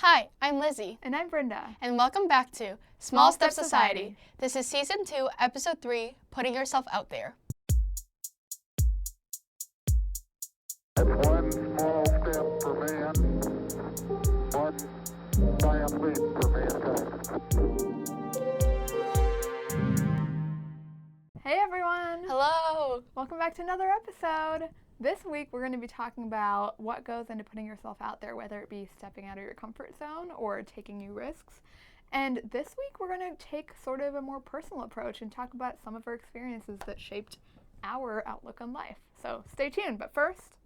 Hi, I'm Lizzie. And I'm Brenda. And welcome back to Small Step Society. This is Season 2, Episode 3, Putting Yourself Out There. One small step for man, one giant leap for mankind. Hey everyone! Hello! Welcome back to another episode. This week we're going to be talking about what goes into putting yourself out there, whether it be stepping out of your comfort zone or taking new risks. And this week we're going to take sort of a more personal approach and talk about some of our experiences that shaped our outlook on life. So stay tuned, but first...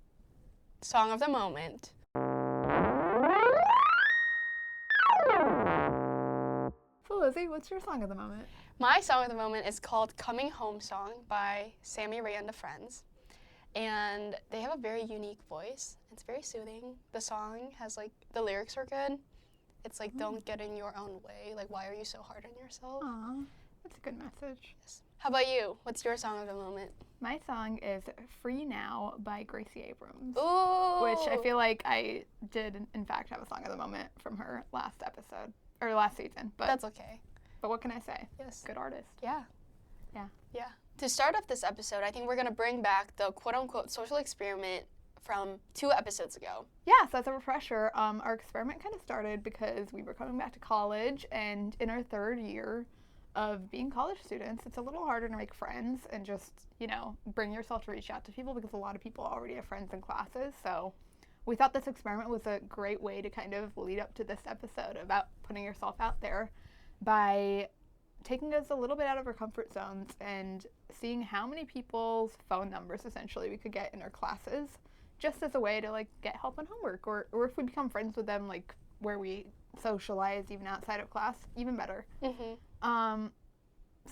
Song of the moment. So Lizzie, what's your song of the moment? My song of the moment is called Coming Home Song by Sammy Ray and the Friends. And they have a very unique voice. It's very soothing. The song has the lyrics are good. It's don't get in your own way. Why are you so hard on yourself? Aw, that's a good message. Yes. How about you? What's your song of the moment? My song is Free Now by Gracie Abrams. Ooh! Which I feel like I did, in fact, have a song of the moment from her last episode, or last season. But that's okay. But what can I say? Yes. Good artist. Yeah. Yeah. Yeah. To start off this episode, I think we're going to bring back the quote-unquote social experiment from 2 episodes ago. Yeah, so as a refresher, our experiment kind of started because we were coming back to college, and in our 3rd year of being college students, it's a little harder to make friends and just, bring yourself to reach out to people because a lot of people already have friends in classes. So we thought this experiment was a great way to kind of lead up to this episode about putting yourself out there by taking us a little bit out of our comfort zones and seeing how many people's phone numbers essentially we could get in our classes, just as a way to get help on homework, or if we become friends with them, where we socialize even outside of class, even better. Mm-hmm.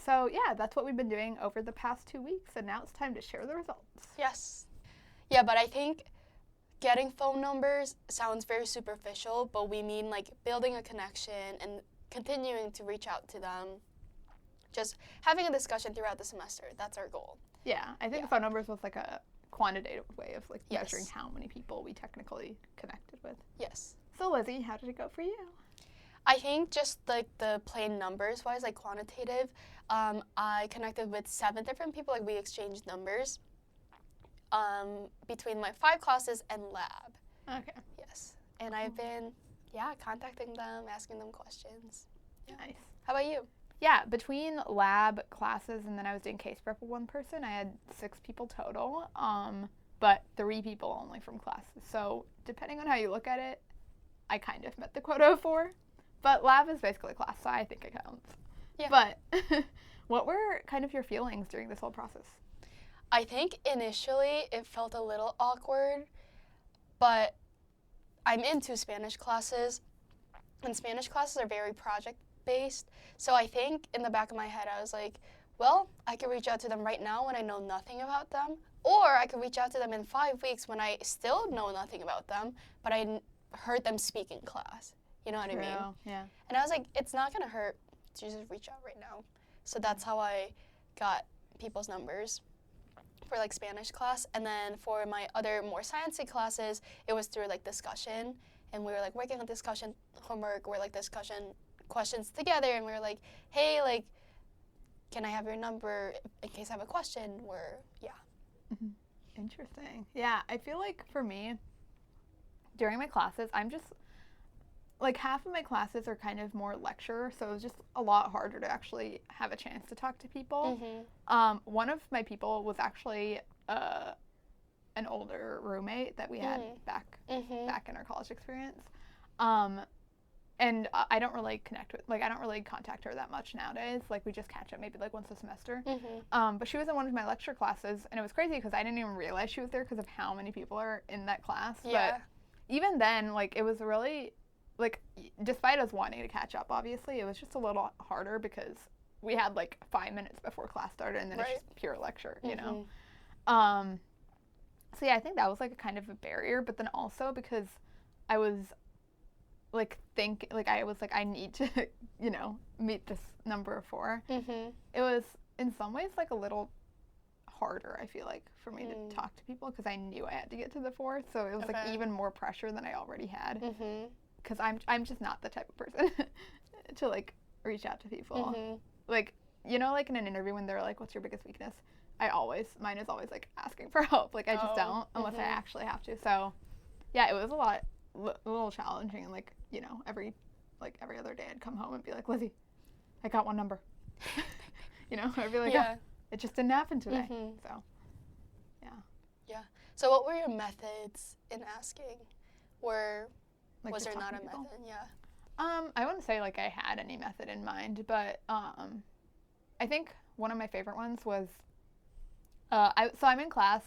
So yeah, that's what we've been doing over the past 2 weeks, and now it's time to share the results. Yes. Yeah, but I think getting phone numbers sounds very superficial, but we mean building a connection and continuing to reach out to them. Just having a discussion throughout the semester. That's our goal. Yeah, I think the phone numbers was a quantitative way of Yes. measuring how many people we technically connected with. Yes. So Lizzie, how did it go for you? I think just the plain numbers wise, quantitative, I connected with 7 different people. We exchanged numbers between my 5 classes and lab. Okay. Yes. And I've been, contacting them, asking them questions. Yeah. Nice. How about you? Yeah, between lab classes and then I was doing case prep with 1 person, I had 6 people total, but 3 people only from classes. So depending on how you look at it, I kind of met the quota of 4. But lab is basically a class, so I think it counts. Yeah. But what were kind of your feelings during this whole process? I think initially it felt a little awkward, but I'm in 2 Spanish classes, and Spanish classes are very project-based. So I think in the back of my head, I was like, well, I could reach out to them right now when I know nothing about them, or I could reach out to them in 5 weeks when I still know nothing about them, but I heard them speak in class. You know what I mean? Yeah. And I was like, it's not going to hurt to just reach out right now. So that's how I got people's numbers for Spanish class. And then for my other more sciencey classes, it was through discussion. And we were working on discussion homework or discussion questions together. And we were like, hey, can I have your number in case I have a question? Or, yeah. Mm-hmm. Interesting. Yeah, I feel like for me, during my classes, I'm just... half of my classes are kind of more lecture, so it was just a lot harder to actually have a chance to talk to people. Mm-hmm. One of my people was actually an older roommate that we had back in our college experience. And I don't really connect with, I don't really contact her that much nowadays. We just catch up maybe once a semester. Mm-hmm. But she was in one of my lecture classes, and it was crazy because I didn't even realize she was there because of how many people are in that class. Yeah. But even then, it was really... despite us wanting to catch up, obviously, it was just a little harder because we had 5 minutes before class started, and then it's just pure lecture, you know? So yeah, I think that was a kind of a barrier, but then also because I was I need to, meet this number of 4. Mm-hmm. It was in some ways a little harder, I feel for me to talk to people because I knew I had to get to the 4th, so it was even more pressure than I already had. Mm-hmm. because I'm just not the type of person to like reach out to people. Mm-hmm. Like, you know, like in an interview when they're like, what's your biggest weakness? Mine is always like asking for help. Like I just don't unless I actually have to. So yeah, it was a little challenging, and like, you know, every other day I'd come home and be like, Lizzie, I got one number. You know, I'd be like, Yeah. oh, it just didn't happen today. Mhm. So Yeah. So what were your methods in asking? like Was just there not a talking to people. method? Yeah. I wouldn't say like I had any method in mind, but I think one of my favorite ones was I'm in class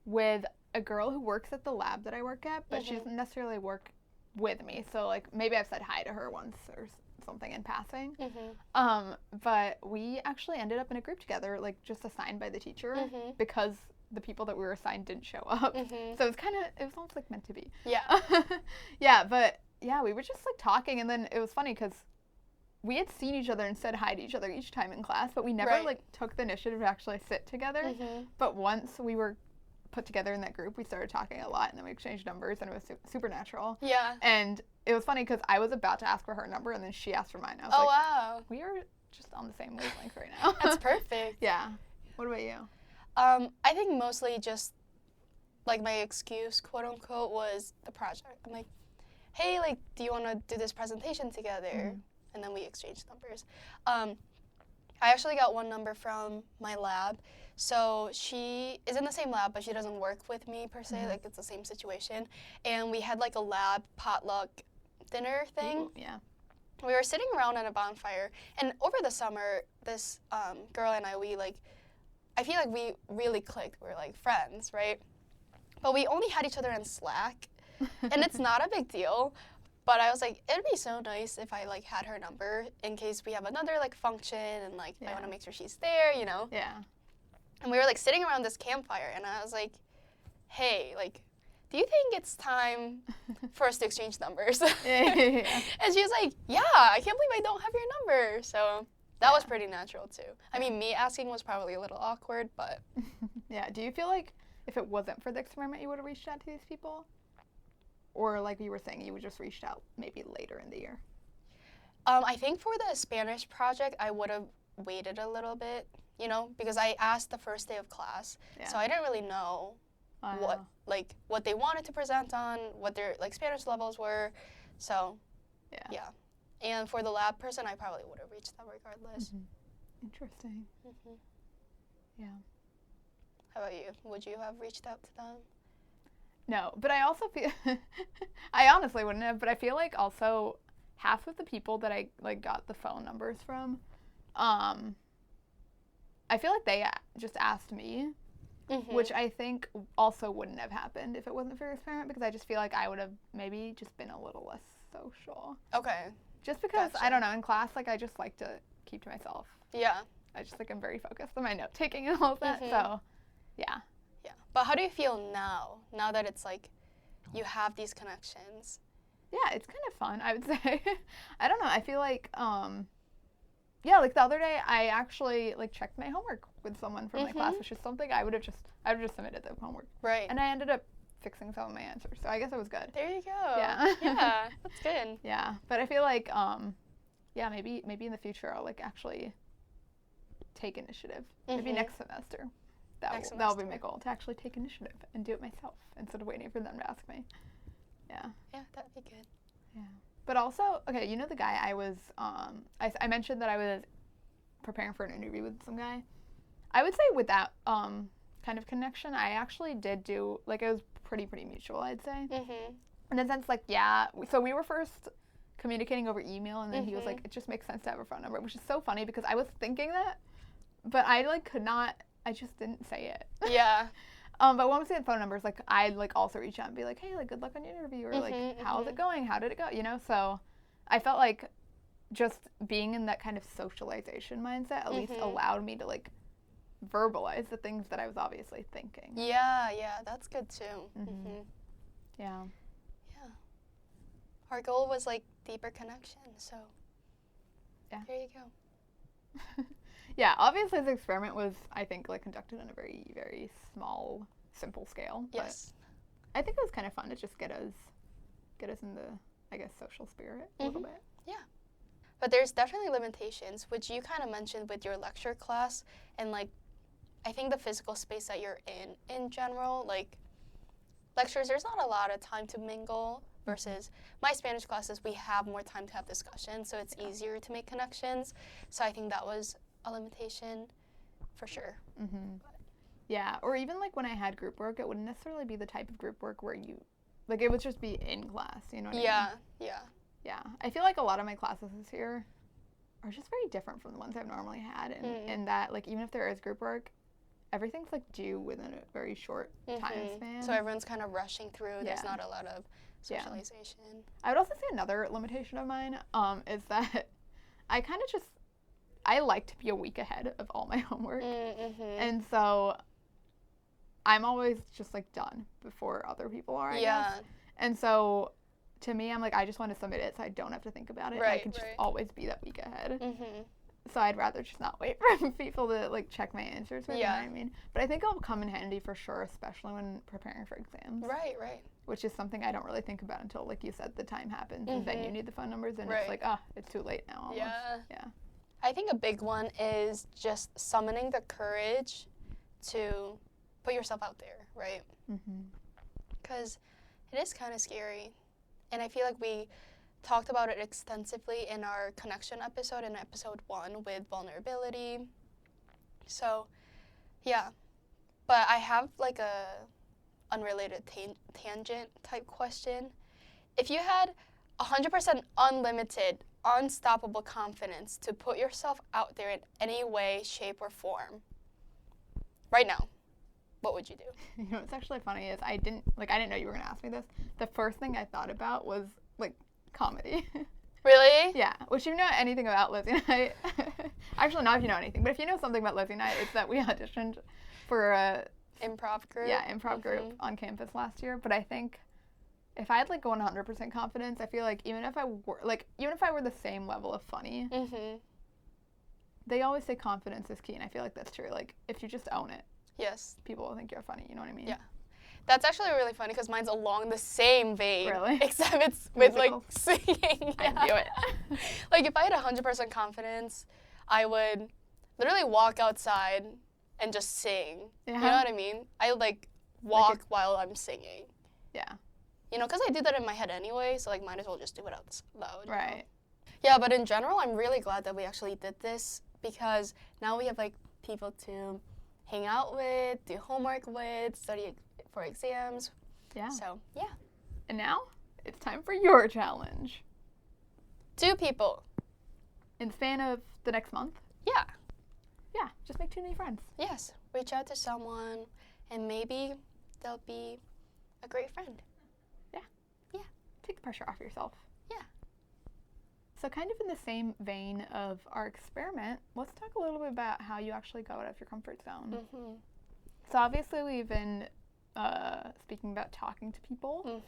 with a girl who works at the lab that I work at, but she doesn't necessarily work with me. So like maybe I've said hi to her once or something in passing. But we actually ended up in a group together, like just assigned by the teacher because the people that we were assigned didn't show up. So it was almost like meant to be. Yeah. Yeah, but yeah, we were just like talking, and then it was funny because we had seen each other and said hi to each other each time in class, but we never Right. like took the initiative to actually sit together. But once we were put together in that group, we started talking a lot, and then we exchanged numbers, and it was super natural. Yeah. And it was funny because I was about to ask for her number, and then she asked for mine. I was Oh like, wow. we are just on the same wavelength right now. That's perfect. Yeah. What about you? I think mostly just like my excuse, quote unquote, was the project. I'm like, hey, like, do you want to do this presentation together? And then we exchanged numbers. I actually got one number from my lab. So she is in the same lab, but she doesn't work with me per se. Like, it's the same situation. And we had like a lab potluck dinner thing. Ooh, yeah. We were sitting around at a bonfire, and over the summer, this girl and I feel like we really clicked. We were like friends, right? But we only had each other in Slack, and it's not a big deal. But I was like, it'd be so nice if I like had her number in case we have another like function, and like I want to make sure she's there, you know? Yeah. And we were like sitting around this campfire, and I was like, hey, like, do you think it's time for us to exchange numbers? Yeah. And she was like, yeah, I can't believe I don't have your number. So that was pretty natural too. I mean, me asking was probably a little awkward, but. Yeah. Do you feel like if it wasn't for the experiment, you would have reached out to these people? Or like you were saying, you would just reached out maybe later in the year? I think for the Spanish project, I would have waited a little bit, you know, because I asked the first day of class. Yeah. So I didn't really know what they wanted to present on, what their like Spanish levels were. So yeah. And for the lab person, I probably would have reached them regardless. Interesting. Yeah. How about you? Would you have reached out to them? No, but I also feel I honestly wouldn't have, but I feel like also half of the people that I like got the phone numbers from, I feel like they just asked me, which I think also wouldn't have happened if it wasn't for your experiment, because I just feel like I would have maybe just been a little less social. Okay. Just because, Gotcha. I don't know, in class, like I just like to keep to myself. Yeah. I just like I'm very focused on my note taking and all of that, so yeah. Yeah. But how do you feel now that it's like you have these connections? Yeah, it's kind of fun, I would say. I don't know, I feel like, yeah, like the other day I actually like checked my homework with someone from my class, which is something I would have just submitted the homework. Right. And I ended up fixing some of my answers, so I guess it was good. There you go. Yeah. Yeah, that's good. Yeah, but I feel like, yeah, maybe in the future I'll like actually take initiative. Maybe next semester. That'll be my goal, to actually take initiative and do it myself instead of waiting for them to ask me. Yeah. Yeah, that'd be good. Yeah. But also, okay, you know the guy I was, I mentioned that I was preparing for an interview with some guy. I would say with that kind of connection, I actually did do, like, it was pretty mutual, I'd say. In a sense, like, yeah, so we were first communicating over email, and then he was like, it just makes sense to have a phone number, which is so funny because I was thinking that, but I, like, could not, I just didn't say it. Yeah. But once we had phone numbers, like, I'd, like, also reach out and be like, hey, like, good luck on your interview, or, like, how's it going? How did it go? You know, so I felt like just being in that kind of socialization mindset at least allowed me to, like, verbalize the things that I was obviously thinking. Yeah, that's good too. Yeah. Yeah. Our goal was like deeper connection, so Yeah. there you go. Yeah, obviously the experiment was, I think, like, conducted on a very small, simple scale. Yes. But I think it was kind of fun to just get us in the I guess, social spirit a little bit. But there's definitely limitations, which you kind of mentioned with your lecture class, and like, I think the physical space that you're in general, like, lectures, there's not a lot of time to mingle, versus my Spanish classes, we have more time to have discussions, so it's easier to make connections. So I think that was a limitation for sure. Yeah, or even like when I had group work, it wouldn't necessarily be the type of group work where you, like, it would just be in class, you know what I mean? Yeah, I feel like a lot of my classes this year are just very different from the ones I've normally had, and that, like, even if there is group work, everything's, like, due within a very short time span. So everyone's kind of rushing through. There's not a lot of socialization. I would also say another limitation of mine is that I kind of just, I like to be a week ahead of all my homework. And so I'm always just, like, done before other people are, I guess. And so to me, I'm like, I just want to submit it so I don't have to think about it. I can just always be that week ahead. So I'd rather just not wait for people to, like, check my answers. You know what I mean? But I think it'll come in handy for sure, especially when preparing for exams. Right. Which is something I don't really think about until, like you said, the time happens. And then you need the phone numbers, and it's like, it's too late now almost. Yeah. I think a big one is just summoning the courage to put yourself out there, right? Because it is kind of scary. And I feel like we talked about it extensively in our connection episode, in episode 1 with vulnerability. So, yeah. But I have like a unrelated tangent type question. If you had 100% unlimited, unstoppable confidence to put yourself out there in any way, shape, or form, right now, what would you do? You know what's actually funny is I didn't know you were going to ask me this. The first thing I thought about was, like, comedy. Really? Yeah. Which, if you know anything about Lizzie and I, actually not if you know anything, but if you know something about Lizzie and I, it's that we auditioned for a improv group. Yeah, improv group on campus last year. But I think if I had, like, 100% confidence, I feel like even if I were the same level of funny, they always say confidence is key, and I feel like that's true. Like, if you just own it, people will think you're funny, you know what I mean? Yeah. That's actually really funny because mine's along the same vein. Really? Except it's with, like, singing. I knew it. Like, if I had 100% confidence, I would literally walk outside and just sing. You know what I mean? I would, like, walk while I'm singing. Yeah. You know, because I do that in my head anyway, so, like, might as well just do it out loud. Right. Know? Yeah, but in general, I'm really glad that we actually did this because now we have, like, people to hang out with, do homework with, study for exams. Yeah. So, yeah. And now it's time for your challenge. 2 people. In the span of the next month? Yeah. Yeah, just make 2 new friends. Yes. Reach out to someone, and maybe they'll be a great friend. Yeah. Take the pressure off yourself. Yeah. So kind of in the same vein of our experiment, let's talk a little bit about how you actually go out of your comfort zone. So obviously we've been speaking about talking to people,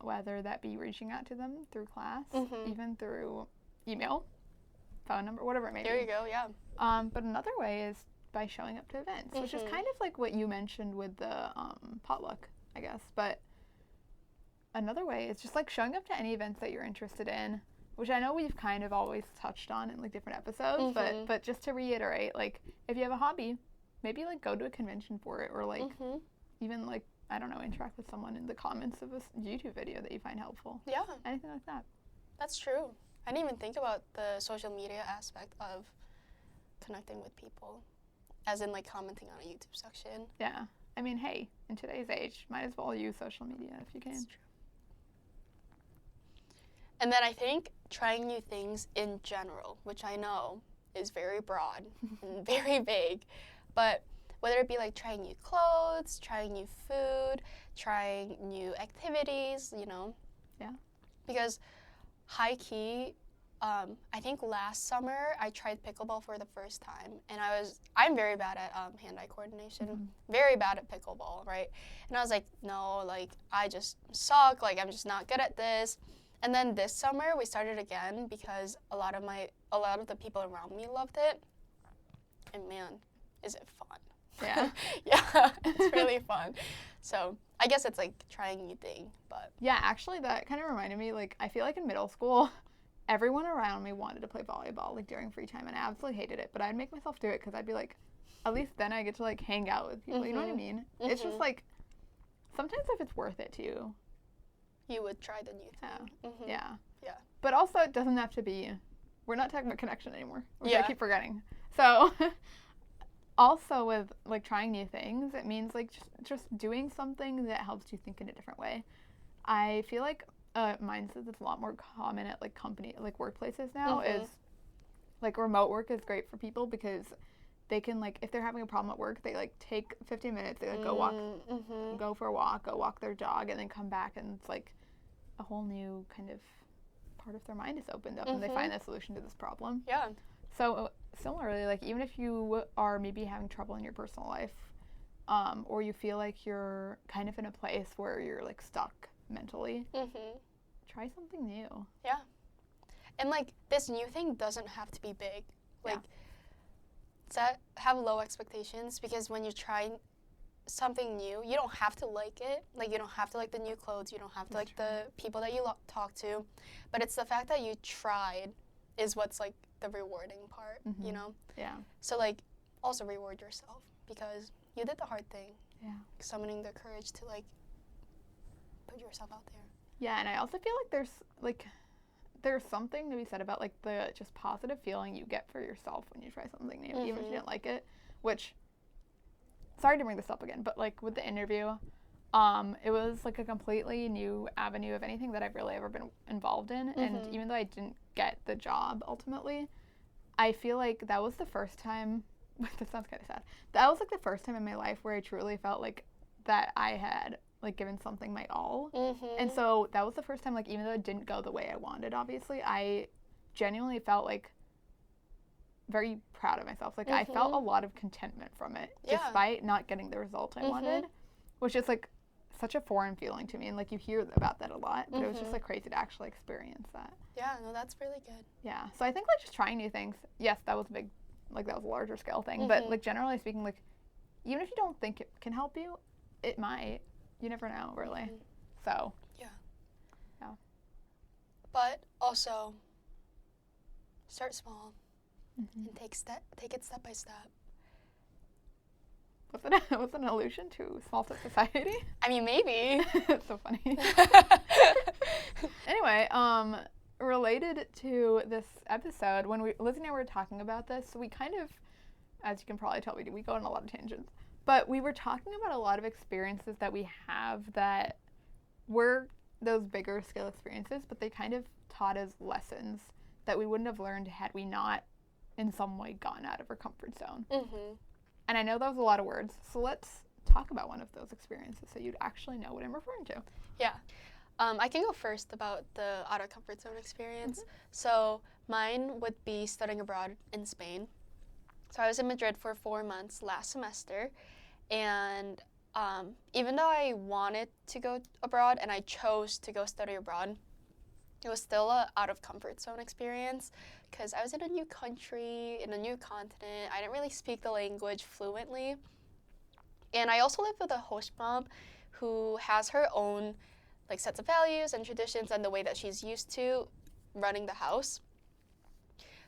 whether that be reaching out to them through class, even through email, phone number, whatever it may be. There you go, yeah. But another way is by showing up to events, which is kind of like what you mentioned with the potluck, I guess. But another way is just, like, showing up to any events that you're interested in, which I know we've kind of always touched on in, like, different episodes, but just to reiterate, like, if you have a hobby, maybe, like, go to a convention for it, or, like, even, like, I don't know, interact with someone in the comments of a YouTube video that you find helpful. Yeah. Anything like that. That's true. I didn't even think about the social media aspect of connecting with people, as in, like, commenting on a YouTube section. Yeah. I mean, hey, in today's age, might as well use social media if you can. That's true. And then I think trying new things in general, which I know is very broad and very vague, but whether it be like trying new clothes, trying new food, trying new activities, you know? Yeah. Because high key, I think last summer I tried pickleball for the first time, and I'm very bad at hand-eye coordination, very bad at pickleball, right? And I was like, no, like, I just suck, like, I'm just not good at this. And then this summer we started again because a lot of the people around me loved it, and man, is it fun. Yeah. Yeah, it's really fun. So I guess it's like trying a new thing, but Yeah, actually, that kind of reminded me, like, I feel like in middle school, everyone around me wanted to play volleyball, like, during free time, and I absolutely hated it, but I'd make myself do it because I'd be like, at least then I get to, like, hang out with people, you know what I mean? It's just, like, sometimes if it's worth it to you. you would try the new thing. Mhm. Yeah. Yeah. But also, it doesn't have to be, we're not talking about connection anymore, which I Yeah. keep forgetting. So, also with, like, trying new things, it means, like, just doing something that helps you think in a different way. I feel like a mindset that's a lot more common at, like, like, workplaces now is, like, remote work is great for people because they can, like, if they're having a problem at work, they, like, take 15 minutes, they, like, go for a walk, go walk their dog, and then come back, and it's, like, a whole new kind of part of their mind is opened up, and they find a solution to this problem. Yeah. So, similarly, like, even if you are maybe having trouble in your personal life, or you feel like you're kind of in a place where you're, like, stuck mentally, try something new. Yeah. And, like, this new thing doesn't have to be big. Like, have low expectations, because when you try something new, you don't have to like it. Like, you don't have to like the new clothes. You don't have to like the people that you talk to. But it's the fact that you tried is what's, like, the rewarding part, you know? Yeah. So, like, also reward yourself because you did the hard thing. Yeah. Summoning the courage to, like, put yourself out there. Yeah, and I also feel like there's something to be said about, like, the just positive feeling you get for yourself when you try something new, even if you didn't like it, which, sorry to bring this up again, but, like, with the interview, it was, like, a completely new avenue of anything that I've really ever been involved in, and even though I didn't get the job ultimately, I feel like that was the first time, that sounds kind of sad, that was, like, the first time in my life where I truly felt like that I had, like, given something my all. And so that was the first time, like, even though it didn't go the way I wanted, obviously, I genuinely felt, like, very proud of myself. Like, I felt a lot of contentment from it, despite not getting the result I wanted, which is, like, such a foreign feeling to me. And, like, you hear about that a lot, but it was just, like, crazy to actually experience that. Yeah, no, that's really good. Yeah. So I think, like, just trying new things, yes, that was a big, like, that was a larger scale thing. But, like, generally speaking, like, even if you don't think it can help you, it might. You never know, really. So. Yeah. Yeah. But also, start small and take it step by step. Was it an allusion to small step society? I mean, maybe. It's so funny. Anyway, related to this episode, when Lizzie and I were talking about this, we kind of, as you can probably tell, we go on a lot of tangents. But we were talking about a lot of experiences that we have that were those bigger scale experiences, but they kind of taught us lessons that we wouldn't have learned had we not in some way gone out of our comfort zone. And I know that was a lot of words, so let's talk about one of those experiences so you'd actually know what I'm referring to. Yeah. I can go first about the out of comfort zone experience. So mine would be studying abroad in Spain. So I was in Madrid for 4 months last semester, and even though I wanted to go abroad and I chose to go study abroad, it was still a out of comfort zone experience because I was in a new country, in a new continent. I didn't really speak the language fluently. And I also lived with a host mom who has her own, like, sets of values and traditions and the way that she's used to running the house.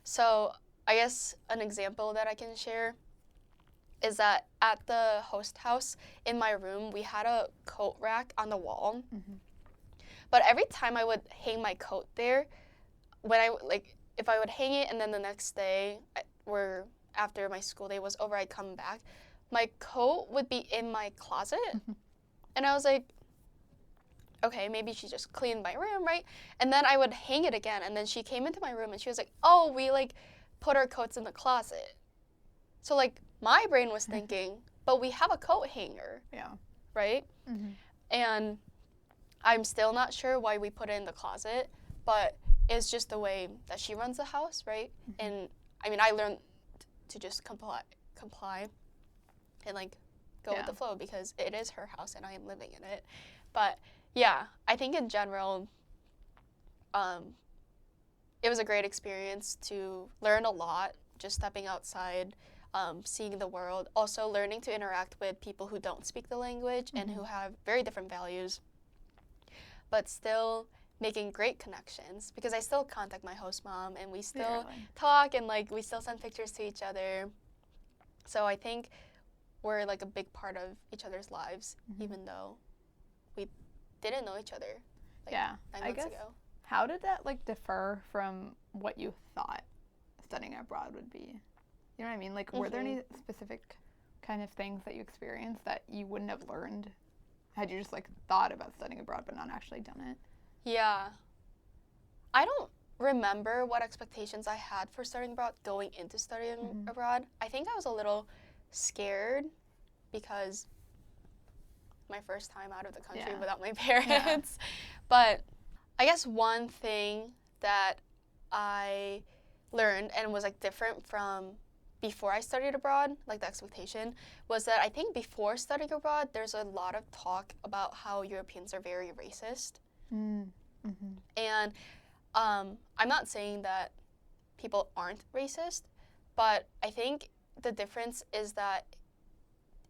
So I guess an example that I can share is that at the host house in my room, we had a coat rack on the wall. But every time I would hang my coat there, when if I would hang it and then the next day, after my school day was over, I'd come back, my coat would be in my closet. And I was like, okay, maybe she just cleaned my room, right? And then I would hang it again, and then she came into my room and she was like, oh, we, like, put our coats in the closet. So, like, my brain was thinking, but we have a coat hanger. Yeah. Right? And I'm still not sure why we put it in the closet, but it's just the way that she runs the house, right? And I mean, I learned to just comply and, like, go with the flow because it is her house and I am living in it. But yeah, I think in general, it was a great experience to learn a lot, just stepping outside seeing the world, also learning to interact with people who don't speak the language and who have very different values, but still making great connections, because I still contact my host mom and we still talk and like we still send pictures to each other. So I think we're like a big part of each other's lives, even though we didn't know each other like 9 months ago. How did that like differ from what you thought studying abroad would be? You know what I mean? Like, were there any specific kind of things that you experienced that you wouldn't have learned had you just like thought about studying abroad but not actually done it? Yeah. I don't remember what expectations I had for studying abroad going into studying abroad. I think I was a little scared because my first time out of the country without my parents. But I guess one thing that I learned and was like different from before I studied abroad, like the expectation, was that I think before studying abroad, there's a lot of talk about how Europeans are very racist. And I'm not saying that people aren't racist, but I think the difference is that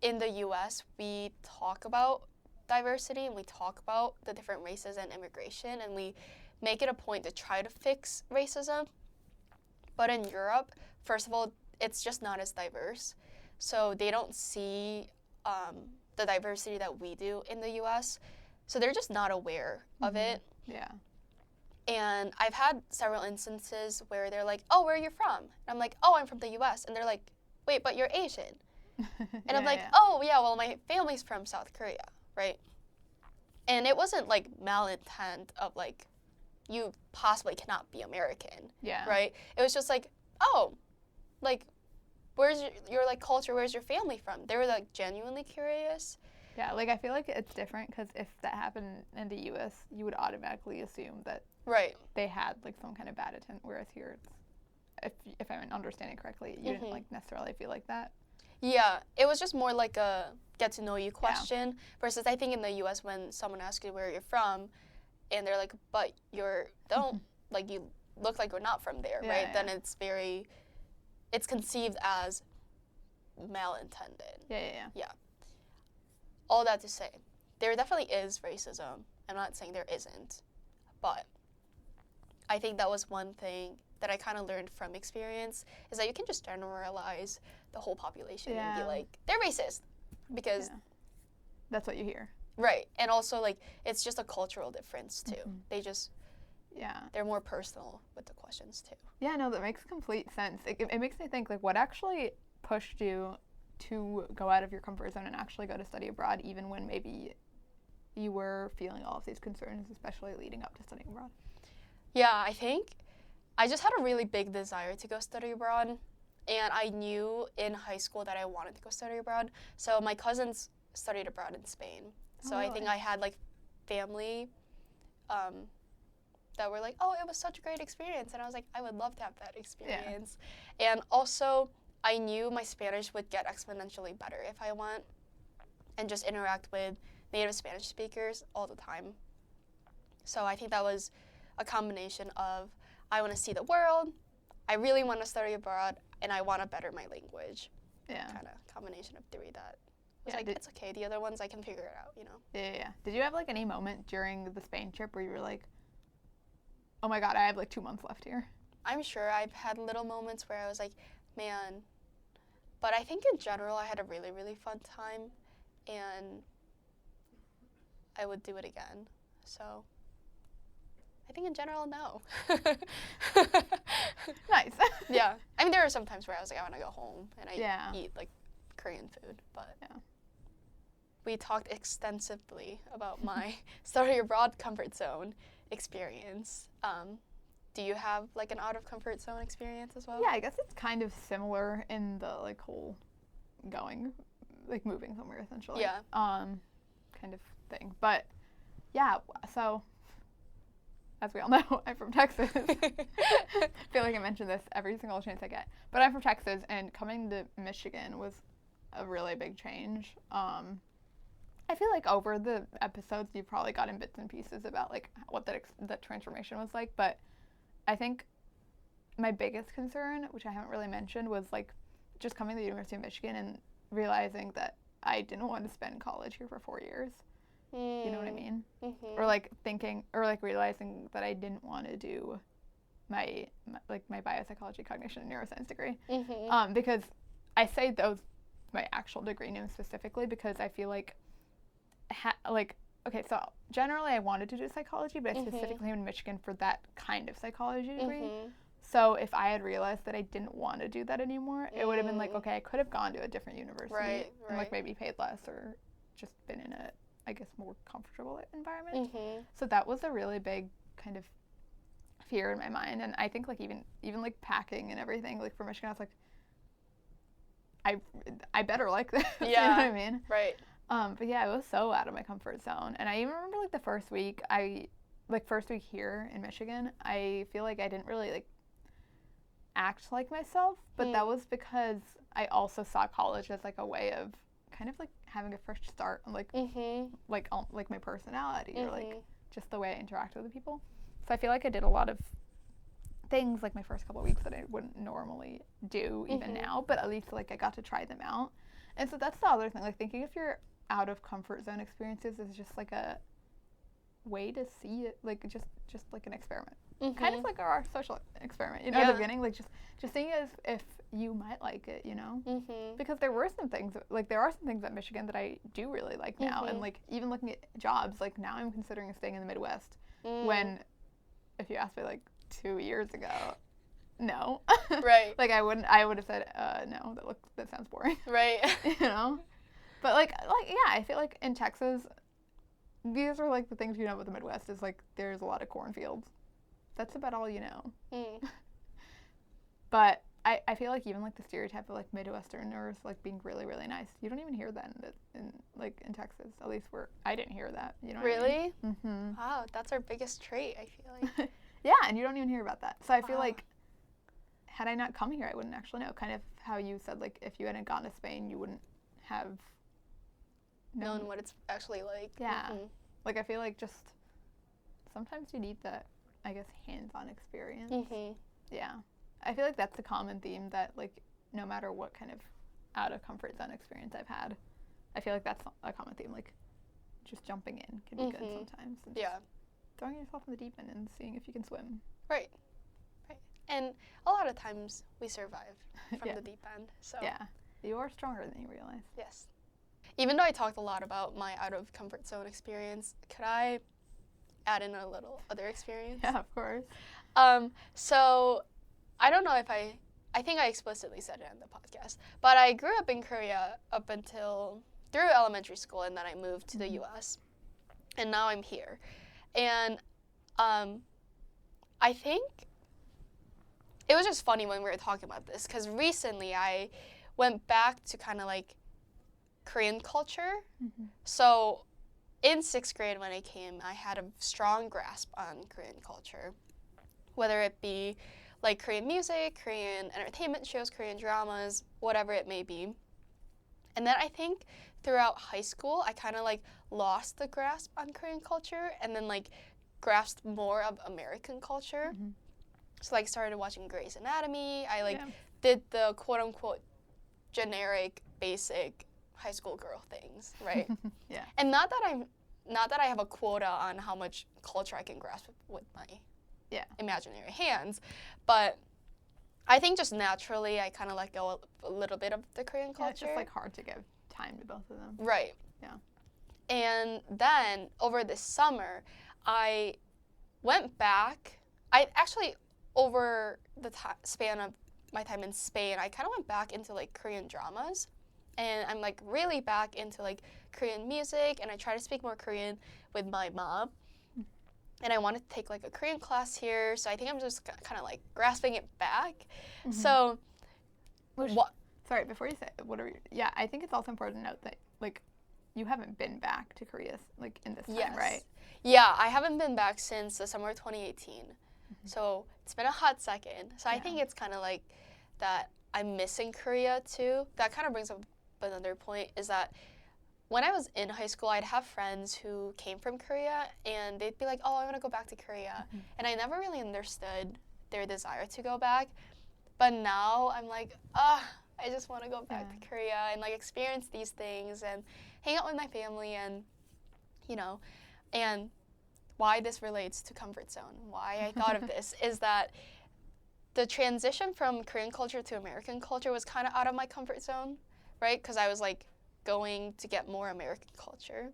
in the US, we talk about diversity and we talk about the different races and immigration, and we make it a point to try to fix racism. But in Europe, first of all, it's just not as diverse. So they don't see the diversity that we do in the US. So they're just not aware of it. Yeah. And I've had several instances where they're like, oh, where are you from? And I'm like, oh, I'm from the US. And they're like, wait, but you're Asian. And I'm like, oh, yeah, well, my family's from South Korea, right? And it wasn't like malintent of like, you possibly cannot be American, right? It was just like, oh, like, where's your like culture? Where's your family from? They were like genuinely curious. Yeah, like I feel like it's different because if that happened in the U.S., you would automatically assume that they had like some kind of bad intent, whereas here, it's, if I'm understanding correctly, you didn't like necessarily feel like that. Yeah, it was just more like a get to know you question versus I think in the U.S. when someone asks you where you're from, and they're like, but don't like you look like you're not from there, right? Then it's conceived as malintended. Yeah. All that to say, there definitely is racism. I'm not saying there isn't, but I think that was one thing that I kind of learned from experience is that you can just generalize the whole population and be like, they're racist because that's what you hear. Right. And also like it's just a cultural difference too. They just they're more personal with the questions too. Yeah, no, that makes complete sense. It makes me think like what actually pushed you to go out of your comfort zone and actually go to study abroad even when maybe you were feeling all of these concerns, especially leading up to studying abroad? Yeah, I think I just had a really big desire to go study abroad, and I knew in high school that I wanted to go study abroad. So my cousins studied abroad in Spain. So I think I had like family that were like, oh, it was such a great experience. And I was like, I would love to have that experience. And also I knew my Spanish would get exponentially better if I went and just interact with native Spanish speakers all the time. So I think that was a combination of I want to see the world, I really want to study abroad, and I want to better my language. Kind of combination of three that was like, it's okay, the other ones I can figure it out, you know? Yeah. Did you have like any moment during the Spain trip where you were like, oh my God, I have like 2 months left here? I'm sure I've had little moments where I was like, man, but I think in general I had a really, really fun time, and I would do it again. So I think in general, no. Nice. Yeah. I mean, there are some times where I was like, I want to go home and I eat like Korean food, but we talked extensively about my study abroad comfort zone experience. Do you have like an out of comfort zone experience as well? Yeah, I guess it's kind of similar in the like whole moving somewhere essentially. Yeah. Kind of thing. But yeah, so as we all know, I'm from Texas. I feel like I mention this every single chance I get. But I'm from Texas, and coming to Michigan was a really big change. I feel like over the episodes, you've probably gotten bits and pieces about like what that transformation was like. But I think my biggest concern, which I haven't really mentioned, was like just coming to the University of Michigan and realizing that I didn't want to spend college here for 4 years. You know what I mean? Mm-hmm. Or like thinking, or like realizing that I didn't want to do my biopsychology, cognition, and neuroscience degree. Mm-hmm. Because I say those, my actual degree names specifically, because I feel like, okay, so generally I wanted to do psychology, but I specifically came to Michigan for that kind of psychology degree. Mm-hmm. So if I had realized that I didn't want to do that anymore, it would have been like, okay, I could have gone to a different university and like maybe paid less or just been in a, I guess, more comfortable environment. Mm-hmm. So that was a really big kind of fear in my mind. And I think like even like packing and everything, like for Michigan, I was like, I better like this. Yeah. You know what I mean? Right. But yeah, it was so out of my comfort zone. And I even remember like the first week here in Michigan, I feel like I didn't really like act like myself, but that was because I also saw college as like a way of kind of like having a fresh start on like like my personality or like just the way I interact with the people. So I feel like I did a lot of things like my first couple of weeks that I wouldn't normally do even now, but at least like I got to try them out. And so that's the other thing, like thinking if your out of comfort zone experiences is just like a way to see it, like just like an experiment. Kind of like our social experiment, you know, at the beginning, like just seeing it as if you might like it, you know, because there are some things at Michigan that I do really like now, and like even looking at jobs, like now I'm considering staying in the Midwest, when if you asked me like 2 years ago, no, Right. like I would have said no, that sounds boring, Right. you know, but like yeah, I feel like in Texas, these are like the things you know about the Midwest is like there's a lot of cornfields. That's about all you know. But I feel like even like the stereotype of like Midwesterners like being really, really nice, you don't even hear that in Texas. At least I didn't hear that. You know what Really? I mean? Mm-hmm. Wow, that's our biggest trait, I feel like. Yeah, and you don't even hear about that. So I feel like had I not come here, I wouldn't actually know. Kind of how you said, like if you hadn't gone to Spain, you wouldn't have known what it's actually like. Yeah. Like I feel like just sometimes you need that, I guess, hands-on experience. Yeah. I feel like that's a common theme that, like, no matter what kind of out of comfort zone experience I've had, I feel like that's a common theme. Like, just jumping in can be good sometimes. And just throwing yourself in the deep end and seeing if you can swim. Right. And a lot of times we survive from the deep end. So yeah. You are stronger than you realize. Yes. Even though I talked a lot about my out of comfort zone experience, could I add in a little other experience? Yeah, of course. So I don't know if I think I explicitly said it in the podcast, but I grew up in Korea up until through elementary school, and then I moved to the U.S. and now I'm here. And I think it was just funny when we were talking about this, because recently I went back to kind of like Korean culture. So in 6th grade when I came, I had a strong grasp on Korean culture, whether it be like Korean music, Korean entertainment shows, Korean dramas, whatever it may be. And then I think throughout high school, I kind of like lost the grasp on Korean culture and then like grasped more of American culture. So like started watching Grey's Anatomy. I like did the quote unquote generic basic high school girl things, right? Yeah. And not that I have a quota on how much culture I can grasp with my imaginary hands, but I think just naturally I kind of let go a little bit of the Korean culture. It's just like hard to give time to both of them. Right. Yeah. And then over this summer, I went back. I actually, over the span of my time in Spain, I kind of went back into like Korean dramas. And I'm like really back into like Korean music, and I try to speak more Korean with my mom. And I wanted to take like a Korean class here, so I think I'm just kind of like grasping it back. So, Sorry, before you say yeah, I think it's also important to note that like you haven't been back to Korea like in this time, right? Yeah, I haven't been back since the summer of 2018. So it's been a hot second. So I think it's kind of like that I'm missing Korea too. That kind of brings up another point, is that when I was in high school, I'd have friends who came from Korea, and they'd be like, oh, I want to go back to Korea. And I never really understood their desire to go back. But now I'm like, I just want to go back Yeah. to Korea and like experience these things and hang out with my family and, you know, and why this relates to comfort zone, why I thought of this is that the transition from Korean culture to American culture was kind of out of my comfort zone, right? Because I was like going to get more American culture.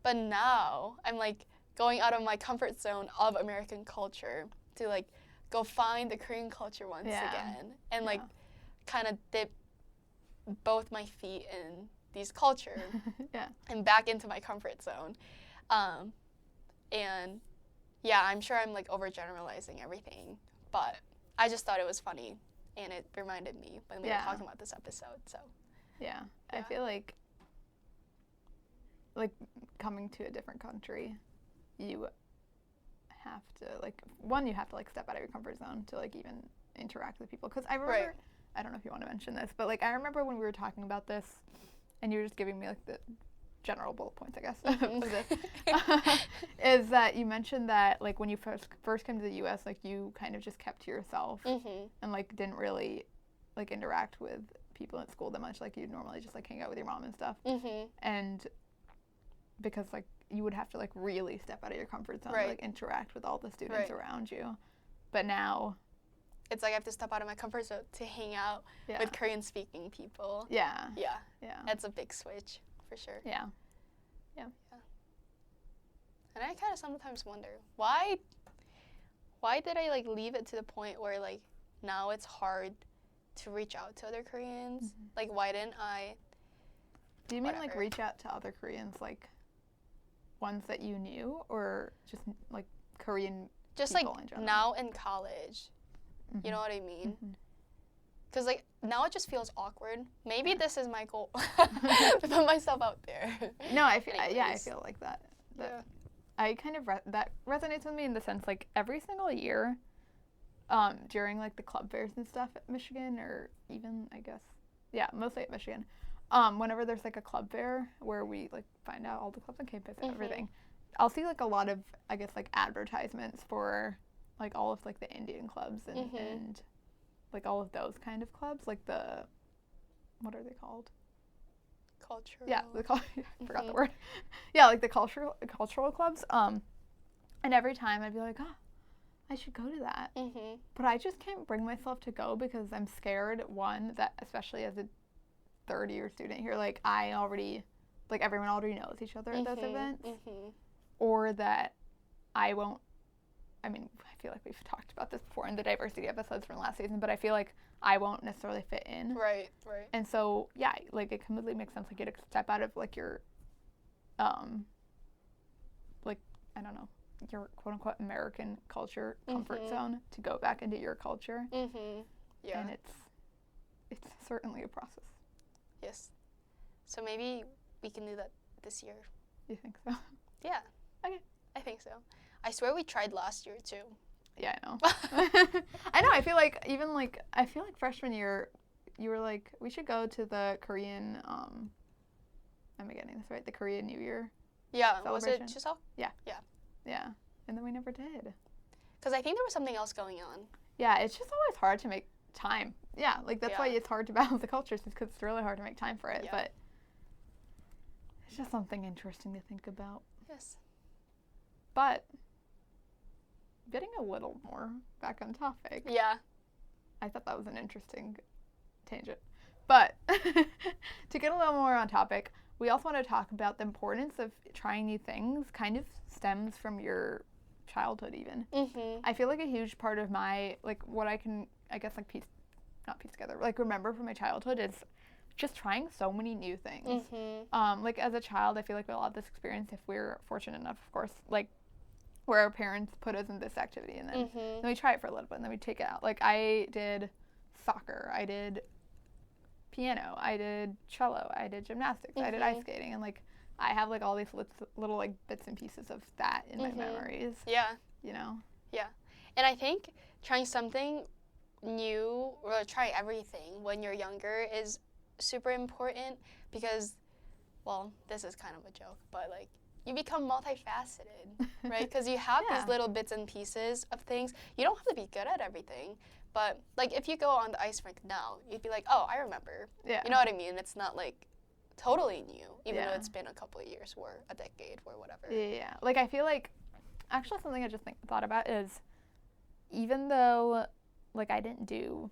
But now I'm like going out of my comfort zone of American culture to like go find the Korean culture once Yeah. again and like Yeah. kind of dip both my feet in these culture Yeah. and back into my comfort zone. And yeah, I'm sure I'm like overgeneralizing everything, but I just thought it was funny and it reminded me when we were Yeah. talking about this episode. So Yeah. I Yeah. feel like coming to a different country, you have to you have to like step out of your comfort zone to like even interact with people. Because I remember, Right. I don't know if you want to mention this, but like I remember when we were talking about this, and you were just giving me like the general bullet points, I guess, of this, is that you mentioned that like when you first came to the U.S., like you kind of just kept to yourself and like didn't really like interact with people at school that much. Like you'd normally just like hang out with your mom and stuff, and because like you would have to like really step out of your comfort zone Right. to like interact with all the students Right. around you. But now, It's like I have to step out of my comfort zone to hang out yeah, with Korean speaking people. yeah, Yeah, yeah, that's a big switch for sure. yeah. And I kind of sometimes wonder why did I like leave it to the point where like now it's hard to reach out to other Koreans? Like why didn't I? Do you mean like Whatever. reach out to other Koreans, like ones that you knew, or just like Korean? Just like People in general. now in college, you know what I mean? Because like now it just feels awkward. Maybe this is my goal to put myself out there. No, I feel yeah, I Anyways. feel like that. Yeah. I kind of that resonates with me in the sense like every single year, during like the club fairs and stuff at Michigan, or even I guess, yeah, mostly at Michigan. Whenever there's like a club fair where we like find out all the clubs on campus and everything, I'll see like a lot of I guess like advertisements for like all of like the Indian clubs and like all of those kind of clubs, like the what are they called? Cultural. Yeah, I forgot the word. Yeah, like the cultural clubs. And every time I'd be like, oh, I should go to that. But I just can't bring myself to go because I'm scared, one, that especially as a third-year student here, like everyone already knows each other at those events. Or that I won't, I mean, I feel like we've talked about this before in the diversity episodes from last season, but I feel like I won't necessarily fit in. Right. And so, yeah, like it completely makes sense. Like you to step out of like your, like, I don't know, your quote unquote American culture comfort zone to go back into your culture. Yeah. And it's certainly a process. Yes. So maybe we can do that this year. You think so? Yeah. Okay. I think so. I swear we tried last year too. Yeah, I know. I know. I feel like even like freshman year, you were like, we should go to the Korean. Am I getting this right? The Korean New Year. Yeah. Was it Celebration. Chuseok? Yeah. And then we never did. Because I think there was something else going on. Yeah, it's just always hard to make time. Yeah, like that's why Yeah. it's hard to balance the cultures, is because it's really hard to make time for it. Yeah. But it's just something interesting to think about. Yes. But getting a little more back on topic. Yeah. I thought that was an interesting tangent. But to get a little more on topic, we also want to talk about the importance of trying new things. Kind of stems from your childhood even. I feel like a huge part of my, like what I can, I guess like not piece together, like remember from my childhood is just trying so many new things. Like as a child, I feel like we all have this experience, if we're fortunate enough, of course, like where our parents put us in this activity and then we try it for a little bit and then we take it out. Like I did soccer, I did piano, I did cello, I did gymnastics, I did ice skating, and like I have like all these little like bits and pieces of that in my memories. Yeah. You know? Yeah. And I think trying something new or trying everything when you're younger is super important because, well, this is kind of a joke, but like you become multifaceted, right? Because you have Yeah. these little bits and pieces of things. You don't have to be good at everything, But, like, if you go on the ice rink now, you'd be like, oh, I remember. Yeah. You know what I mean? It's not, like, totally new, even though Yeah. it's been a couple of years or a decade or whatever. Yeah. Like, I feel like, actually something I just thought about is, even though, like, I didn't do,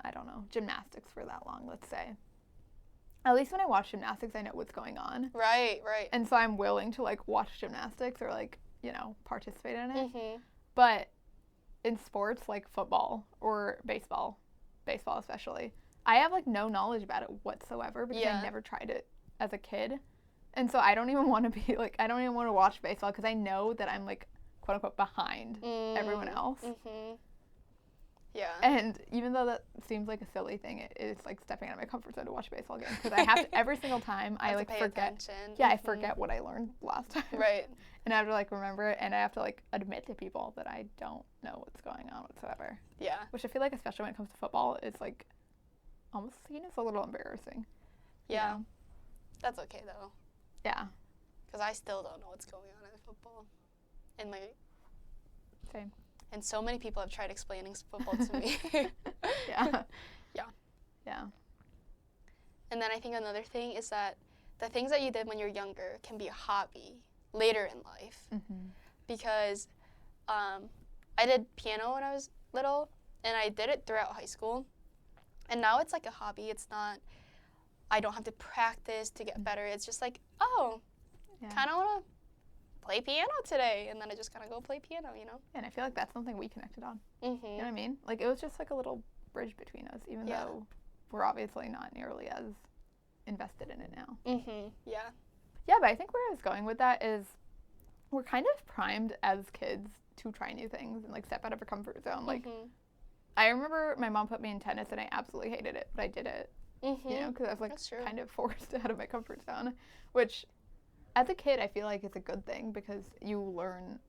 I don't know, gymnastics for that long, let's say. At least when I watch gymnastics, I know what's going on. Right, right. And so I'm willing to, like, watch gymnastics or, like, you know, participate in it. Mm-hmm. But in sports like football or baseball especially, I have, like, no knowledge about it whatsoever because Yeah. I never tried it as a kid. And so I don't even want to be, like, I don't even want to watch baseball because I know that I'm, like, quote unquote behind everyone else. Mm-hmm. Yeah. And even though that seems like a silly thing, it's like stepping out of my comfort zone to watch a baseball game because I have to, every single time I, have like, to pay forget. attention. Yeah, I Mhm. forget what I learned last time. Right. And I have to, like, remember it, and I have to, like, admit to people that I don't know what's going on whatsoever. Yeah. Which I feel like, especially when it comes to football, is, like, almost seen as a little embarrassing. you Yeah. know? That's okay, though. Yeah. Because I still don't know what's going on in football. And my Same. and so many people have tried explaining football to me. Yeah. Yeah. Yeah. And then I think another thing is that the things that you did when you're younger can be a hobby later in life. Mm-hmm. Because I did piano when I was little, and I did it throughout high school. And now it's like a hobby. It's not, I don't have to practice to get better. It's just like, oh, Yeah. kind of want to play piano today. And then I just kind of go play piano, you know? And I feel like that's something we connected on. Mm-hmm. You know what I mean? Like, it was just, like, a little bridge between us, even Yeah. though we're obviously not nearly as invested in it now. Mm-hmm. Yeah. Yeah, but I think where I was going with that is we're kind of primed as kids to try new things and, like, step out of our comfort zone. Like, mm-hmm. I remember my mom put me in tennis and I absolutely hated it, but I did it, Mm-hmm. you know, because I was, like, That's true. kind of forced out of my comfort zone, which as a kid I feel like is a good thing because you learn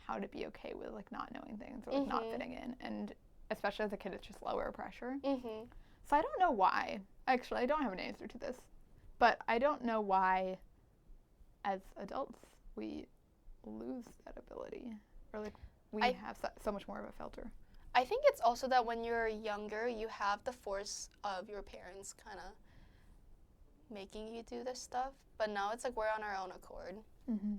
how to be okay with, like, not knowing things or, like, not Mhm. fitting in. And especially as a kid, it's just lower pressure. Mm-hmm. So I don't know why. Actually, I don't have an answer to this. But I don't know why, as adults, we lose that ability. Or, like, we I- have so much more of a filter. I think it's also that when you're younger, you have the force of your parents kind of making you do this stuff. But now it's like we're on our own accord, Mm-hmm.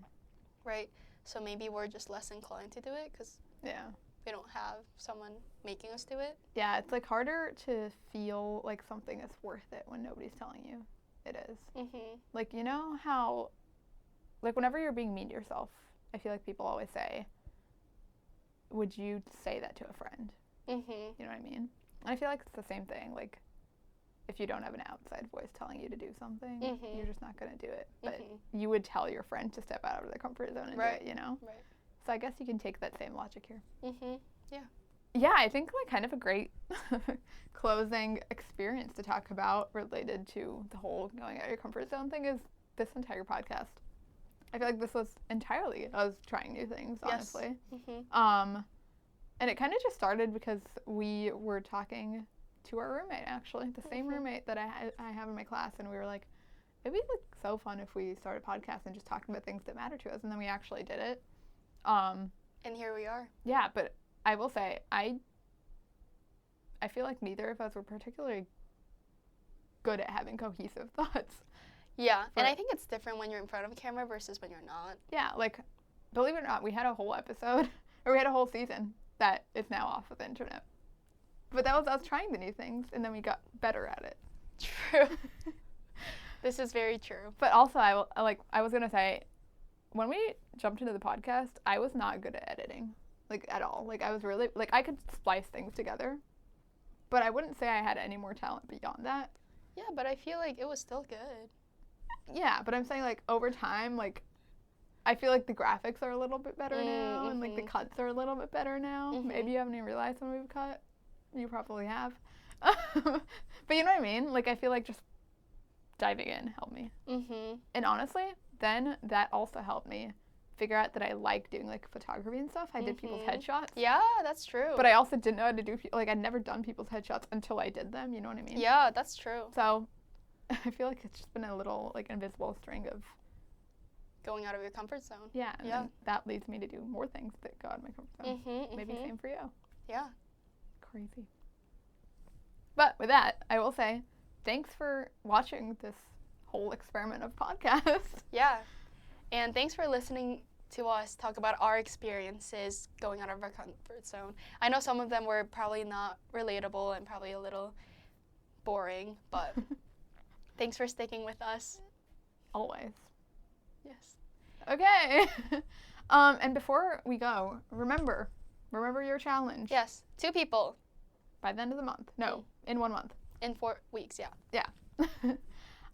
right? So maybe we're just less inclined to do it because Yeah. we don't have someone making us do it. Yeah, it's, like, harder to feel like something is worth it when nobody's telling you it is. Mm-hmm. Like, you know how, like, whenever you're being mean to yourself, I feel like people always say, would you say that to a friend? Mm-hmm. You know what I mean? And I feel like it's the same thing. Like, if you don't have an outside voice telling you to do something, Mhm. you're just not going to do it. But Mhm. you would tell your friend to step out of their comfort zone and Right. do it, you know? Right. So I guess you can take that same logic here. Mm-hmm. Yeah, I think, like, kind of a great closing experience to talk about related to the whole going out of your comfort zone thing is this entire podcast. I feel like this was entirely us trying new things, Yes. honestly. Mm-hmm. And it kind of just started because we were talking to our roommate, actually, the same Mhm. roommate that I have in my class, and we were like, it'd be, like, so fun if we started a podcast and just talking about things that matter to us, and then we actually did it. And here we are. Yeah, but I will say, I feel like neither of us were particularly good at having cohesive thoughts. Yeah. And For- I think it's different when you're in front of a camera versus when you're not. Yeah, like, believe it or not, we had a whole episode, or we had a whole season that is now off of the internet. But that was us trying the new things, and then we got better at it. True. This is very true. But also, I was gonna say, when we jumped into the podcast, I was not good at editing, like, at all. Like, I was really, like, I could splice things together, but I wouldn't say I had any more talent beyond that. Yeah, but I feel like it was still good. Yeah, but I'm saying, like, over time, like, I feel like the graphics are a little bit better now, and, like, the Mhm. cuts are a little bit better now. Mhm. Maybe you haven't even realized when we've cut. You probably have. But you know what I mean? Like, I feel like just diving in helped me. Mm-hmm. And honestly, then that also helped me figure out that I like doing, like, photography and stuff. I did people's Mhm. headshots. Yeah, that's true. But I also didn't know how to do, like, I'd never done people's headshots until I did them. You know what I mean? Yeah, that's true. So I feel like it's just been a little, like, invisible string of, Going out of your comfort zone. yeah, and Yeah. then that leads me to do more things that go out of my comfort zone. Mm-hmm. Maybe same for you. Yeah. Crazy. But with that, I will say thanks for watching this whole experiment of podcast. Yeah. And thanks for listening to us talk about our experiences going out of our comfort zone. I know some of them were probably not relatable and probably a little boring, but thanks for sticking with us. Always. Yes. Okay. And before we go, remember your challenge. Yes. 2 people By the end of the month. No, in 1 month. in 4 weeks, yeah. Yeah.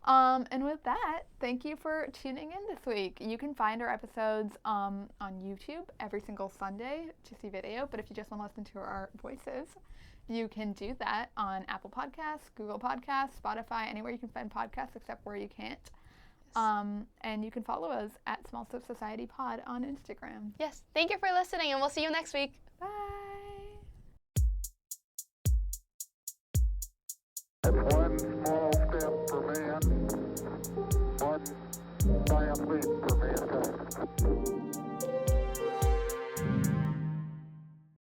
And with that, thank you for tuning in this week. You can find our episodes on YouTube every single Sunday to see video, but if you just want to listen to our voices, you can do that on Apple Podcasts, Google Podcasts, Spotify, anywhere you can find podcasts except where you can't. And you can follow us at Small Step Society Pod on Instagram. Yes. Thank you for listening, and we'll see you next week. Bye. That's one small step for man, one giant leap for mankind.